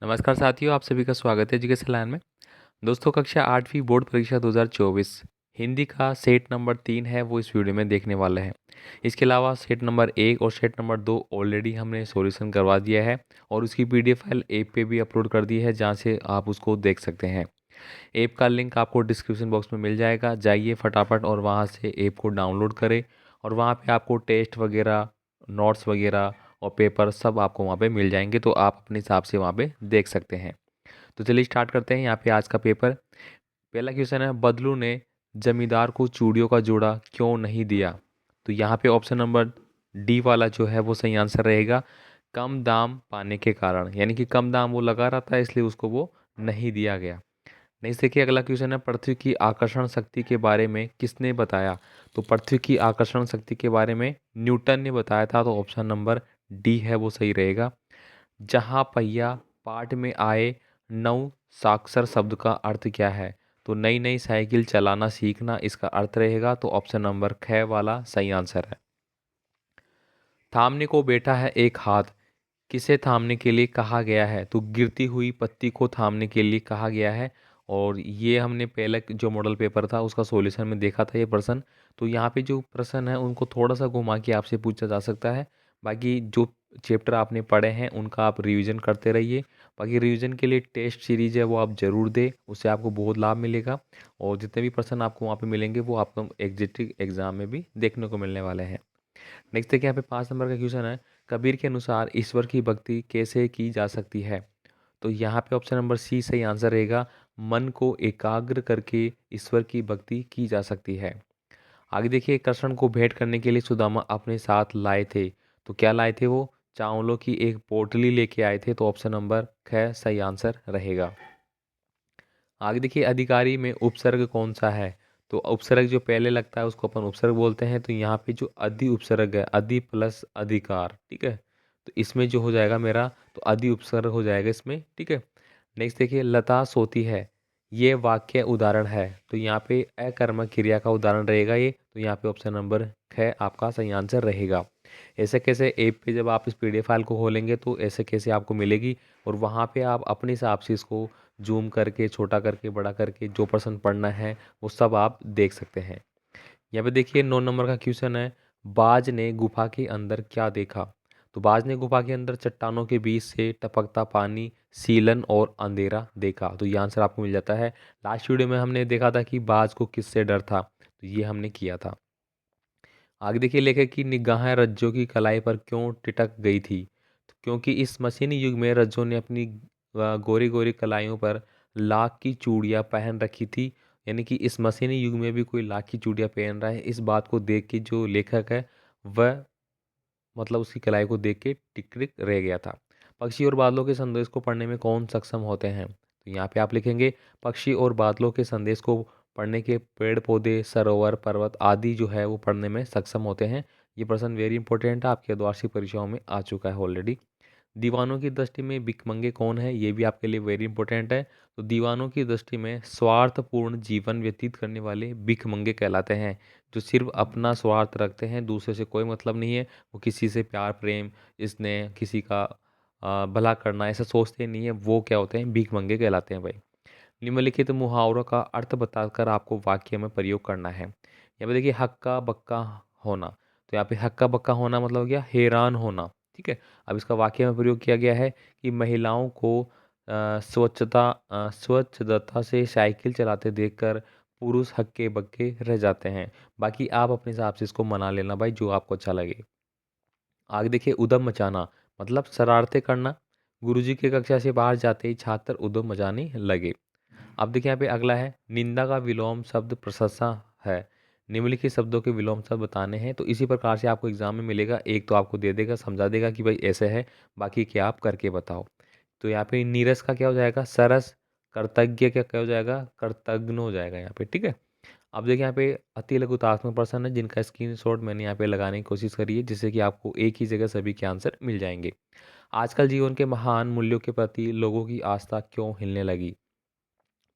नमस्कार साथियों, आप सभी का स्वागत है एजुकेशन लाइन में। दोस्तों, कक्षा 8वीं बोर्ड परीक्षा 2024 हिंदी का सेट नंबर 3 है वो इस वीडियो में देखने वाले हैं। इसके अलावा सेट नंबर 1 और सेट नंबर 2 ऑलरेडी हमने सॉल्यूशन करवा दिया है और उसकी पीडीएफ फाइल ऐप पे भी अपलोड कर दी है, जहाँ से आप उसको देख सकते हैं। ऐप का लिंक आपको डिस्क्रिप्शन बॉक्स में मिल जाएगा, जाइए फटाफट और वहाँ से ऐप को डाउनलोड करें और वहाँ पे आपको टेस्ट वगैरह, नोट्स वगैरह और पेपर सब आपको वहाँ पे मिल जाएंगे, तो आप अपने हिसाब से वहाँ पे देख सकते हैं। तो चलिए स्टार्ट करते हैं। यहाँ पे आज का पेपर पहला क्वेश्चन है, बदलू ने जमींदार को चूड़ियों का जोड़ा क्यों नहीं दिया। तो यहाँ पे ऑप्शन नंबर डी वाला जो है वो सही आंसर रहेगा, कम दाम पाने के कारण, यानी कि कम दाम वो लगा रहा था इसलिए उसको वो नहीं दिया गया। नेक्स्ट देखिए, अगला क्वेश्चन है, पृथ्वी की आकर्षण शक्ति के बारे में किसने बताया। तो पृथ्वी की आकर्षण शक्ति के बारे में न्यूटन ने बताया था, तो ऑप्शन नंबर डी है वो सही रहेगा। जहाँ पहिया पाठ में आए नव साक्षर शब्द का अर्थ क्या है। तो नई नई साइकिल चलाना सीखना इसका अर्थ रहेगा, तो ऑप्शन नंबर ख वाला सही आंसर है। थामने को बैठा है एक हाथ, किसे थामने के लिए कहा गया है। तो गिरती हुई पत्ती को थामने के लिए कहा गया है। और ये हमने पहले जो मॉडल पेपर था उसका सॉल्यूशन में देखा था ये प्रश्न। तो यहाँ पे जो प्रश्न है उनको थोड़ा सा घुमा के आपसे पूछा जा सकता है। बाकी जो चैप्टर आपने पढ़े हैं उनका आप रिवीजन करते रहिए। बाकी रिवीजन के लिए टेस्ट सीरीज है वो आप जरूर दें, उससे आपको बहुत लाभ मिलेगा। और जितने भी प्रश्न आपको वहाँ पे मिलेंगे वो आपको एग्जिट एग्जाम में भी देखने को मिलने वाले हैं। नेक्स्ट देखिए, यहाँ पे 5 नंबर का क्वेश्चन है, कबीर के अनुसार ईश्वर की भक्ति कैसे की जा सकती है। तो यहाँ पे ऑप्शन नंबर सी सही आंसर रहेगा, मन को एकाग्र करके ईश्वर की भक्ति की जा सकती है। आगे देखिए, कृष्ण को भेंट करने के लिए सुदामा अपने साथ लाए थे। तो क्या लाए थे वो, चावलों की एक पोटली लेके आए थे, तो ऑप्शन नंबर ख सही आंसर रहेगा। आगे देखिए, अधिकारी में उपसर्ग कौन सा है। तो उपसर्ग जो पहले लगता है उसको अपन उपसर्ग बोलते हैं। तो यहाँ पे जो अधि उपसर्ग है, अधि प्लस अधिकार, ठीक है, तो इसमें जो हो जाएगा मेरा, तो अधि उपसर्ग हो जाएगा इसमें, ठीक है। नेक्स्ट देखिए, लता सोती है, ये वाक्य उदाहरण है। तो यहाँ पे अकर्मक क्रिया का उदाहरण रहेगा ये, तो यहाँ पे ऑप्शन नंबर ख आपका सही आंसर रहेगा। ऐसे कैसे ऐप पे जब आप इस पीडीएफ फाइल को खोलेंगे तो ऐसे कैसे आपको मिलेगी, और वहाँ पे आप अपने हिसाब से इसको जूम करके, छोटा करके, बड़ा करके जो पर्सन पढ़ना है वो सब आप देख सकते हैं। यहाँ पे देखिए 9 नंबर का क्वेश्चन है, बाज ने गुफा के अंदर क्या देखा। तो बाज ने गुफा के अंदर चट्टानों के बीच से टपकता पानी, सीलन और अंधेरा देखा। तो ये आंसर आपको मिल जाता है। लास्ट वीडियो में हमने देखा था कि बाज को किससे डर था, तो ये हमने किया था। आगे देखिए, लेखक की निगाहें रज्जों की कलाई पर क्यों टिटक गई थी। तो क्योंकि इस मशीनी युग में रज्जों ने अपनी गोरी गोरी कलाइयों पर लाख की चूड़ियाँ पहन रखी थी। यानी कि इस मशीनी युग में भी कोई लाख की चूड़ियाँ पहन रहा है, इस बात को देख के जो लेखक है वह मतलब उसकी कलाई को देख के टिक टिक रह गया था। पक्षी और बादलों के संदेश को पढ़ने में कौन सक्षम होते हैं। तो यहाँ पे आप लिखेंगे, पक्षी और बादलों के संदेश को पढ़ने के पेड़ पौधे, सरोवर, पर्वत आदि जो है वो पढ़ने में सक्षम होते हैं। ये प्रश्न वेरी इंपॉर्टेंट है, आपके वार्षिक परीक्षाओं में आ चुका है ऑलरेडी। दीवानों की दृष्टि में भिखमंगे कौन है, ये भी आपके लिए वेरी इंपॉर्टेंट है। तो दीवानों की दृष्टि में स्वार्थपूर्ण जीवन व्यतीत करने वाले भिखमंगे कहलाते हैं, जो सिर्फ अपना स्वार्थ रखते हैं, दूसरे से कोई मतलब नहीं है। वो किसी से प्यार प्रेम, इसने किसी का भला करना ऐसा सोचते नहीं है, वो क्या होते हैं, भिखमंगे कहलाते हैं भाई। निम्नलिखित मुहावरों का अर्थ बताकर आपको वाक्य में प्रयोग करना है। यहाँ पे देखिए, हक्का बक्का होना। तो यहाँ पे हक्का बक्का होना मतलब हो गया हैरान होना, ठीक है। अब इसका वाक्य में प्रयोग किया गया है कि महिलाओं को स्वच्छता से साइकिल चलाते देखकर पुरुष हक्के बक्के रह जाते हैं। बाकी आप अपने हिसाब से इसको मना लेना भाई, जो आपको अच्छा लगे। आगे देखिए, उधम मचाना मतलब शरारतें करना। गुरुजी की कक्षा से बाहर जाते ही छात्र उधम मचाने लगे। अब देखिए, यहाँ पे अगला है, निंदा का विलोम शब्द प्रशंसा है। निम्नलिखित शब्दों के विलोम शब्द बताने हैं। तो इसी प्रकार से आपको एग्जाम में मिलेगा, एक तो आपको दे देगा, समझा देगा कि भाई ऐसे है, बाकी क्या आप करके बताओ। तो यहाँ पे नीरस का क्या हो जाएगा, सरस। कृतज्ञ का क्या हो जाएगा, कृतज्ञ हो जाएगा यहाँ पे, ठीक है। अब देखिए, यहाँ पे अति लघुतात्मक प्रश्न है जिनका स्क्रीनशॉट मैंने यहाँ पे लगाने की कोशिश करी है, जिससे कि आपको एक ही जगह सभी के आंसर मिल जाएंगे। आजकल जीवन के महान मूल्यों के प्रति लोगों की आस्था क्यों हिलने लगी।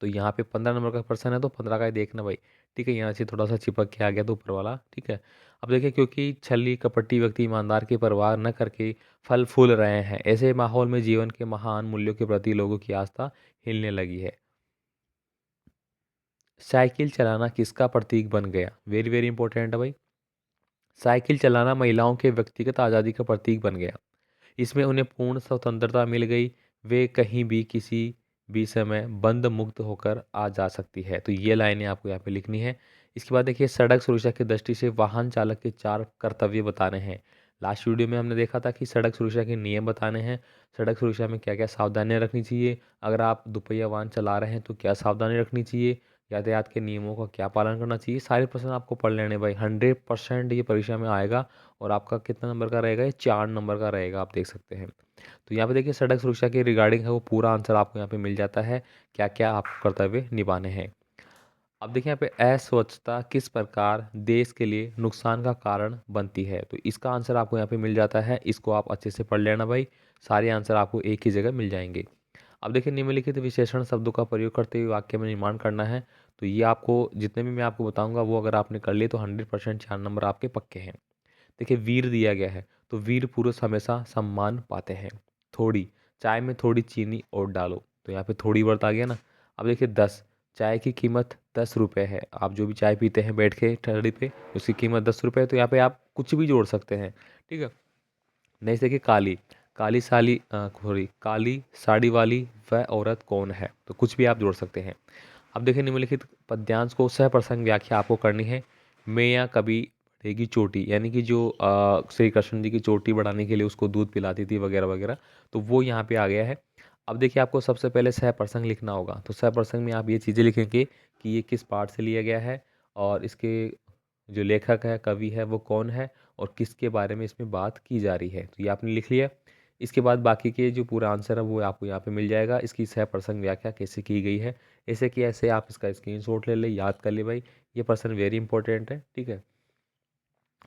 तो यहाँ पे 15 नंबर का प्रश्न है, तो 15 का ही देखना भाई। ठीक है, यहाँ से थोड़ा सा चिपक के आ गया तो ऊपर वाला, ठीक है। अब देखिए, क्योंकि छली कपटी व्यक्ति ईमानदार की परवाह न करके फल फूल रहे हैं, ऐसे माहौल में जीवन के महान मूल्यों के प्रति लोगों की आस्था हिलने लगी है। साइकिल चलाना किसका प्रतीक बन गया? वेरी वेरी इंपॉर्टेंट है भाई। साइकिल चलाना महिलाओं के व्यक्तिगत आज़ादी का प्रतीक बन गया। इसमें उन्हें पूर्ण स्वतंत्रता मिल गई। वे कहीं भी किसी भी समय बंद मुक्त होकर आ जा सकती है। तो ये लाइनें आपको यहाँ पे लिखनी है। इसके बाद देखिए, सड़क सुरक्षा की दृष्टि से वाहन चालक के 4 कर्तव्य बताने हैं। लास्ट वीडियो में हमने देखा था कि सड़क सुरक्षा के नियम बताने हैं। सड़क सुरक्षा में क्या क्या सावधानियां रखनी चाहिए, अगर आप दुपहिया वाहन चला रहे हैं तो क्या सावधानी रखनी चाहिए, यातायात के नियमों का क्या पालन करना चाहिए, सारे प्रश्न आपको पढ़ लेने भाई। 100% ये परीक्षा में आएगा। और आपका कितना नंबर का रहेगा? ये 4 नंबर का रहेगा, आप देख सकते हैं। तो यहाँ पे देखिए, सड़क सुरक्षा के रिगार्डिंग है वो पूरा आंसर आपको यहाँ पे मिल जाता है, क्या क्या आपको कर्तव्य निभाने हैं। अब देखिए यहाँ पे, अस्वच्छता किस प्रकार देश के लिए नुकसान का कारण बनती है? तो इसका आंसर आपको यहाँ पे मिल जाता है। इसको आप अच्छे से पढ़ लेना भाई, सारे आंसर आपको एक ही जगह मिल जाएंगे। अब देखिए, निम्नलिखित विशेषण शब्दों का प्रयोग करते हुए वाक्य में निर्माण करना है। तो ये आपको जितने भी मैं आपको बताऊंगा वो अगर आपने कर लिए तो 100% 4 नंबर आपके पक्के हैं। देखिए, वीर दिया गया है, तो वीर पुरुष हमेशा सम्मान पाते हैं। थोड़ी, चाय में थोड़ी चीनी और डालो, तो यहाँ पे थोड़ी वर्ड आ गया ना। अब देखिए, 10, चाय की कीमत 10 रुपये है। आप जो भी चाय पीते हैं बैठ के ठहरी पे, उसकी कीमत 10 रुपये है। तो यहाँ पे आप कुछ भी जोड़ सकते हैं, ठीक है। नेक्स्ट देखिए, काली, काली साली सॉरी, काली साड़ी वाली वह औरत कौन है? तो कुछ भी आप जोड़ सकते हैं। अब देखिए, निम्नलिखित पद्यांश को सह प्रसंग व्याख्या आपको करनी है। मैया कभी बढ़ेगी चोटी, यानी कि जो श्री कृष्ण जी की चोटी बढ़ाने के लिए उसको दूध पिलाती थी वगैरह वगैरह, तो वो यहाँ पे आ गया है। अब देखिए, आपको सबसे पहले सह प्रसंग लिखना होगा। तो सह प्रसंग में आप ये चीज़ें लिखेंगे कि ये किस पार्ट से लिया गया है, और इसके जो लेखक है, कवि है, वो कौन है, और किसके बारे में इसमें बात की जा रही है। तो ये आपने लिख लिया। इसके बाद बाकी के जो पूरा आंसर है वो आपको यहाँ पे मिल जाएगा। इसकी सह प्रसंग व्याख्या कैसे की गई है, ऐसे कि ऐसे आप इसका स्क्रीनशॉट ले ले, याद कर ले भाई। ये प्रश्न वेरी इंपॉर्टेंट है, ठीक है।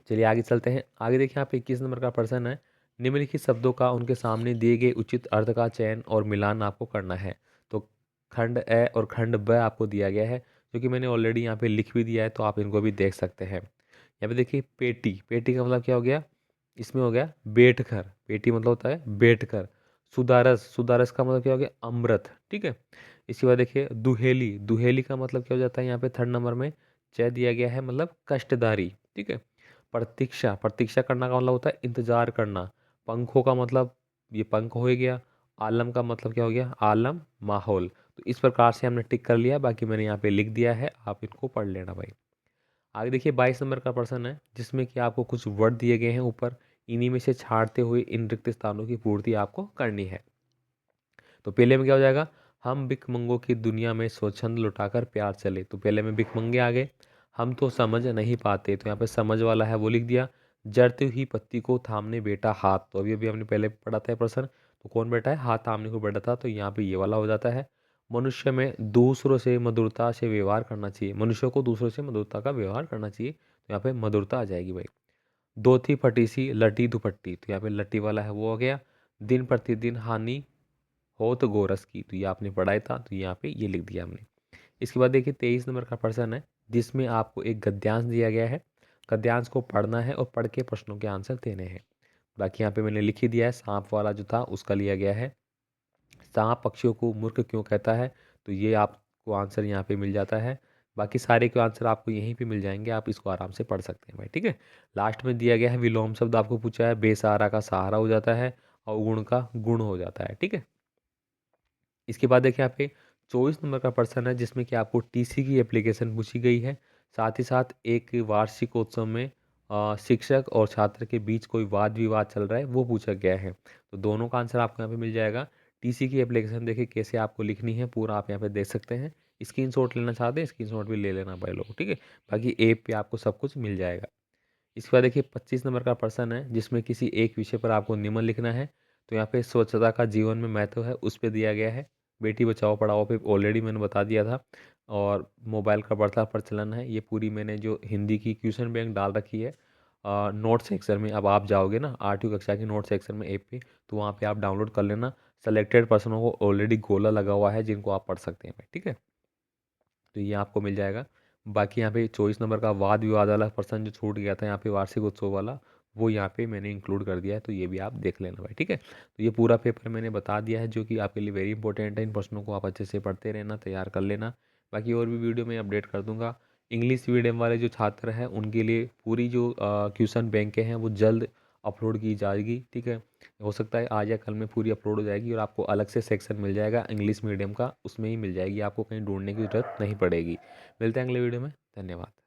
चलिए आगे चलते हैं। आगे देखिए, यहाँ पे 21 नंबर का प्रश्न है। निम्नलिखित शब्दों का उनके सामने दिए गए उचित अर्थ का चयन और मिलान आपको करना है। तो खंड ए और खंड ब आपको दिया गया है, जो कि मैंने ऑलरेडी यहाँ पे लिख भी दिया है, तो आप इनको भी देख सकते हैं। यहाँ पे देखिए, पेटी, पेटी का मतलब क्या हो गया? इसमें हो गया बैठकर, पेटी मतलब होता है बैठकर। सुदारस, सुदारस का मतलब क्या हो गया? अमृत, ठीक है। इसके बाद देखिए, दुहेली, दुहेली का मतलब क्या हो जाता है? यहाँ पे 3rd नंबर में च दिया गया है, मतलब कष्टदारी, ठीक है। प्रतीक्षा, प्रतीक्षा करना का मतलब होता है इंतजार करना। पंखों का मतलब, ये पंख हो गया। आलम का मतलब क्या हो गया? आलम, माहौल। तो इस प्रकार से हमने टिक कर लिया, बाकी मैंने यहाँ पे लिख दिया है, आप इनको पढ़ लेना भाई। आगे देखिए, 22 नंबर का प्रश्न है, जिसमें कि आपको कुछ वर्ड दिए गए हैं ऊपर, इन्हीं में से छांटते हुए इन रिक्त स्थानों की पूर्ति आपको करनी है। तो पहले में क्या हो जाएगा? हम भिखमंगों की दुनिया में स्वच्छंद लुटाकर प्यार चले। तो पहले में भिखमंगे आ गए। हम तो समझ नहीं पाते, तो यहाँ पे समझ वाला है वो लिख दिया। जड़ती हुई पत्ती को थामने बेटा हाथ, तो अभी अभी हमने पहले पढ़ा था ये प्रश्न, तो कौन बैठा है? हाथ थामने को बैठा था, तो यहाँ पे ये वाला हो जाता है। मनुष्य में दूसरों से मधुरता से व्यवहार करना चाहिए, मनुष्यों को दूसरों से मधुरता का व्यवहार करना चाहिए, तो यहाँ पे मधुरता आ जाएगी भाई। दो थी फटी सी लटी दुपट्टी, तो यहाँ पे लट्टी वाला है वो हो गया। दिन प्रतिदिन हानि हो तो गोरस की, तो ये आपने पढ़ाया था, तो यहाँ पे ये लिख दिया हमने। इसके बाद देखिए, 23 नंबर का प्रश्न है, जिसमें आपको एक गद्यांश दिया गया है। गद्यांश को पढ़ना है और पढ़ के प्रश्नों के आंसर देने हैं। बाकी यहाँ पे मैंने लिख ही दिया है, सांप वाला जो था उसका लिया गया है। सांप पक्षियों को मूर्ख क्यों कहता है? तो ये आपको आंसर यहाँ पे मिल जाता है। बाकी सारे के आंसर आपको यहीं पे मिल जाएंगे, आप इसको आराम से पढ़ सकते हैं भाई, ठीक है। लास्ट में दिया गया है विलोम शब्द आपको पूछा है, बेसहारा का सहारा हो जाता है, और गुण का गुण हो जाता है, ठीक है। इसके बाद देखिए, यहाँ पे 24 नंबर का प्रश्न है, जिसमें कि आपको टीसी की एप्लीकेशन पूछी गई है। साथ ही साथ एक वार्षिकोत्सव में शिक्षक और छात्र के बीच कोई वाद विवाद चल रहा है, वो पूछा गया है। तो दोनों का आंसर आपको यहाँ पे मिल जाएगा। टीसी की एप्लीकेशन देखिए कैसे आपको लिखनी है, पूरा आप यहाँ पे देख सकते हैं। स्क्रीनशॉट लेना चाहते हैं, स्क्रीनशॉट भी ले लेना भाई लोग, ठीक है। बाकी ऐप पे आपको सब कुछ मिल जाएगा। इसके बाद देखिए, 25 नंबर का प्रश्न है, जिसमें किसी एक विषय पर आपको निबंध लिखना है। तो यहाँ पे स्वच्छता का जीवन में महत्व है, उस पर दिया गया है। बेटी बचाओ पढ़ाओ पे ऑलरेडी मैंने बता दिया था। और मोबाइल का बढ़ता प्रचलन है, ये पूरी मैंने जो हिंदी की क्वेश्चन बैंक डाल रखी है नोट सेक्शन में। अब आप जाओगे ना 8वीं कक्षा की नोट सेक्शन में ऐप पे, तो वहाँ पे आप डाउनलोड कर लेना। सेलेक्टेड पर्सनों को ऑलरेडी गोला लगा हुआ है, जिनको आप पढ़ सकते हैं भाई, ठीक है। तो ये आपको मिल जाएगा। बाकी यहाँ पे 24 नंबर का वाद विवाद वाला पर्सन जो छूट गया था यहाँ पे वार्षिक उत्सव वाला, वो यहाँ पे मैंने इंक्लूड कर दिया है, तो ये भी आप देख लेना भाई, ठीक है। तो ये पूरा पेपर मैंने बता दिया है जो कि आपके लिए वेरी इंपॉर्टेंट है। इन प्रश्नों को आप अच्छे से पढ़ते रहना, तैयार कर लेना। बाकी और भी वीडियो मैं अपडेट कर दूंगा। इंग्लिश मीडियम वाले जो छात्र हैं उनके लिए पूरी जो क्वेश्चन बैंक हैं वो जल्द अपलोड की जाएगी, ठीक है। हो सकता है आज या कल में पूरी अपलोड हो जाएगी और आपको अलग से सेक्शन मिल जाएगा इंग्लिश मीडियम का, उसमें ही मिल जाएगी, आपको कहीं ढूंढने की ज़रूरत नहीं पड़ेगी। मिलते हैं अगले वीडियो में, धन्यवाद।